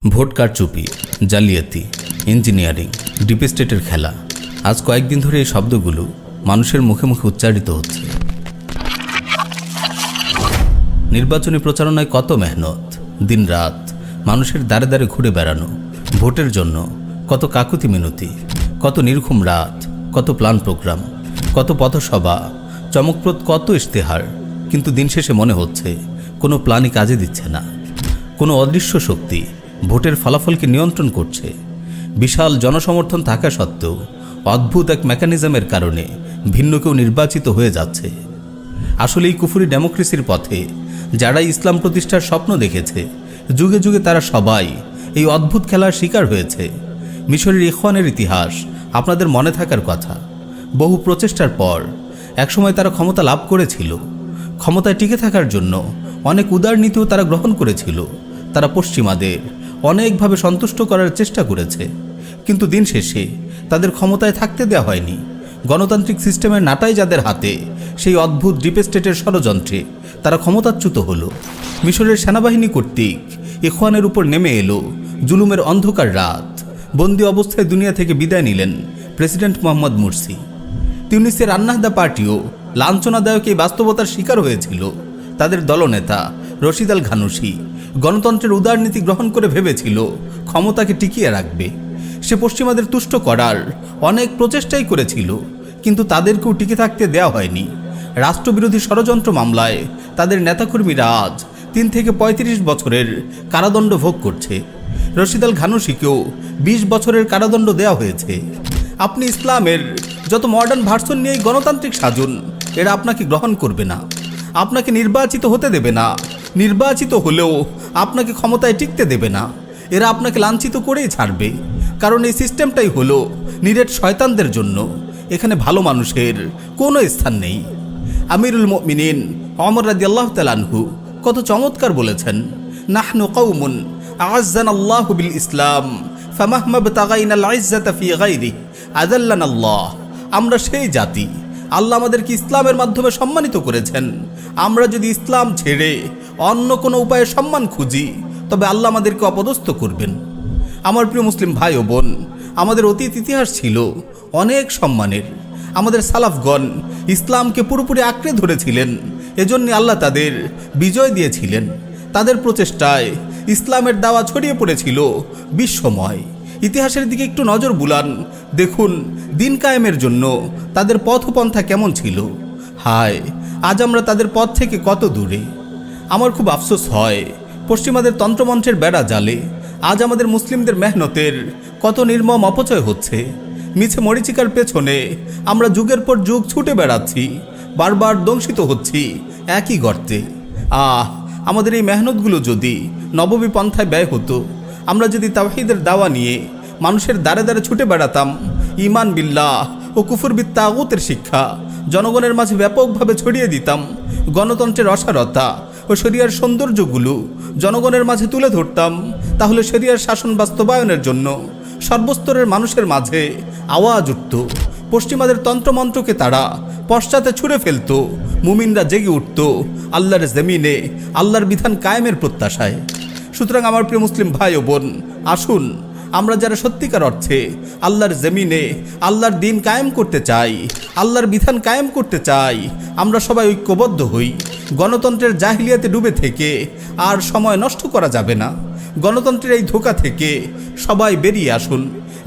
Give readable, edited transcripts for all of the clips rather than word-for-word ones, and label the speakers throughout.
Speaker 1: Vote কারচুপি, জালিয়াতি, engineering, deep স্টেটের খেলা। আজ কয়েকদিন ধরে এই শব্দগুলো মানুষের মুখে মুখে উচ্চারিত হচ্ছে। নির্বাচনী প্রচারণায় কত মেহনত, দিনরাত মানুষের দ্বারে দ্বারে ঘুরে বেড়ানো, ভোটের জন্য কত কাকুতি মিনতি, কত নির্ঘুম রাত, কত প্ল্যান প্রোগ্রাম, কত পথসভা, চমকপ্রদ কত ইশতেহার। কিন্তু দিন শেষে মনে হচ্ছে কোনো প্ল্যানই কাজে দিচ্ছে না। কোনো অদৃশ্য শক্তি ভোটের ফলাফলকে নিয়ন্ত্রণ করছে। বিশাল জনসমর্থন থাকা সত্ত্বেও অদ্ভুত এক মেকানিজমের কারণে ভিন্ন কেউ নির্বাচিত হয়ে যাচ্ছে। আসলে এই কুফরি ডেমোক্রেসির পথে যারা ইসলাম প্রতিষ্ঠার স্বপ্ন দেখেছে, যুগে যুগে তারা সবাই এই অদ্ভুত খেলার শিকার হয়েছে। মিশরের ইখওয়ানের ইতিহাস আপনাদের মনে থাকার কথা। বহু প্রচেষ্টার পর একসময় তারা ক্ষমতা লাভ করেছিল। ক্ষমতায় টিকে থাকার জন্য অনেক উদার নীতিও তারা গ্রহণ করেছিল। তারা পশ্চিমাদের অনেকভাবে সন্তুষ্ট করার চেষ্টা করেছে, কিন্তু দিন শেষে তাদের ক্ষমতায় থাকতে দেওয়া হয়নি। গণতান্ত্রিক সিস্টেমের নাটাই যাদের হাতে, সেই অদ্ভুত ডিপ স্টেটের ষড়যন্ত্রে তারা ক্ষমতাচ্যুত হলো। মিশরের সেনাবাহিনী কর্তৃক ইখওয়ানের উপর নেমে এলো জুলুমের অন্ধকার রাত। বন্দী অবস্থায় দুনিয়া থেকে বিদায় নিলেন প্রেসিডেন্ট মোহাম্মদ মুরসি। তিউনিসের আন্নাহদা পার্টিও লাঞ্ছনাদায়ক এই বাস্তবতার শিকার হয়েছিল। তাদের দলনেতা রশিদ আল ঘানুশি গণতন্ত্রের উদারনীতি গ্রহণ করে ভেবেছিল ক্ষমতাকে টিকিয়ে রাখবে। সে পশ্চিমাদের তুষ্ট করার অনেক প্রচেষ্টাই করেছিল, কিন্তু তাদেরকেও টিকে থাকতে দেওয়া হয়নি। রাষ্ট্রবিরোধী ষড়যন্ত্র মামলায় তাদের নেতাকর্মীরা আজ 3 থেকে 35 বছরের কারাদণ্ড ভোগ করছে। রশিদ আল ঘানুশিকেও 20 বছরের কারাদণ্ড দেওয়া হয়েছে। আপনি ইসলামের যত মডার্ন ভার্সন নিয়েই গণতান্ত্রিক সাজুন, এরা আপনাকে গ্রহণ করবে না, আপনাকে নির্বাচিত হতে দেবে না। নির্বাচিত হলেও আপনাকে ক্ষমতায় টিকতে দেবে না। এরা আপনাকে লাঞ্ছিত করেই ছাড়বে, কারণ এই সিস্টেমটাই হলো নিরেট শয়তানদের জন্য। এখানে ভালো মানুষের কোনো স্থান নেই। আমিরুল মুমিনিন ওমর রাদিয়াল্লাহু তাআলা আনহু কত চমৎকার বলেছেন, নাহনু কওমুন আ'আজ্জানাল্লাহু বিল ইসলাম ফামাহমা বতাগাইনাল ইজ্জাতা ফি গায়রিহি আযাল্লানাল্লাহ। আমরা সেই জাতি, আল্লাহ আমাদেরকে ইসলামের মাধ্যমে সম্মানিত করেছেন। আমরা যদি ইসলাম ছেড়ে অন্য কোনো উপায়ে সম্মান খুঁজি, তবে আল্লাহ আমাদেরকে অপদস্থ করবেন। আমার প্রিয় মুসলিম ভাই ও বোন, আমাদের অতীত ইতিহাস ছিল অনেক সম্মানের। আমাদের সালাফগণ ইসলামকে পুরোপুরি আঁকড়ে ধরেছিলেন, এজন্য আল্লাহ তাদের বিজয় দিয়েছিলেন। তাদের প্রচেষ্টায় ইসলামের দাওয়া ছড়িয়ে পড়েছিল বিশ্বময়। ইতিহাসের দিকে একটু নজর বুলান, দেখুন দিন কায়েমের জন্য তাদের পথপন্থা কেমন ছিল। হায়, আজ আমরা তাদের পথ থেকে কত দূরে। আমার খুব আফসোস হয়, পশ্চিমাদের তন্ত্রমন্ত্রের বেড়া জালে আজ আমাদের মুসলিমদের মেহনতের কত নির্মম অপচয় হচ্ছে। মিছে মরিচিকার পেছনে আমরা যুগের পর যুগ ছুটে বেড়াচ্ছি, বারবার দংশিত হচ্ছি একই গর্তে। আমাদের এই মেহনতগুলো যদি নববী পন্থায় ব্যয় হতো, আমরা যদি তাওহীদের দাওয়া নিয়ে মানুষের দ্বারে দ্বারে ছুটে বেড়াতাম, ঈমান বিল্লাহ ও কুফর বিত তাগুতের শিক্ষা জনগণের মাঝে ব্যাপকভাবে ছড়িয়ে দিতাম, গণতন্ত্রের অসারতা ও শরিয়ার সৌন্দর্যগুলো জনগণের মাঝে তুলে ধরতাম, তাহলে শরিয়ার শাসন বাস্তবায়নের জন্য সর্বস্তরের মানুষের মাঝে আওয়াজ উঠত। পশ্চিমাদের তন্ত্রমন্ত্রকে তারা পশ্চাতে ছুঁড়ে ফেলত। মুমিনরা জেগে উঠত আল্লাহর জমিনে আল্লাহর বিধান কায়েমের প্রত্যাশায়। সুতরাং আমার প্রিয় মুসলিম ভাই ও বোন, আসুন আমরা যারা সত্যিকার অর্থে আল্লাহর জমিনে আল্লাহর দিন কায়েম করতে চাই, আল্লাহর বিধান কায়েম করতে চাই, আমরা সবাই ঐক্যবদ্ধ হই। গণতন্ত্রের জাহিলিয়াতে ডুবে থেকে আর সময় নষ্ট করা যাবে না। গণতন্ত্রের এই ধোঁকা থেকে সবাই বেরিয়ে আসুন।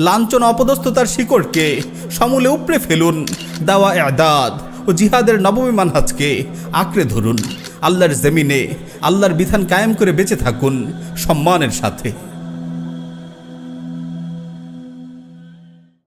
Speaker 1: লাঞ্ছনা অপদস্থতার শিকড়কে সমূলে উপড়ে ফেলুন। দাওয়া ইদাদ ও জিহাদের নববী মানহাজকে আঁকড়ে ধরুন। আল্লাহর জমিনে আল্লাহর বিধান কায়েম করে বেঁচে থাকুন সম্মানের সাথে।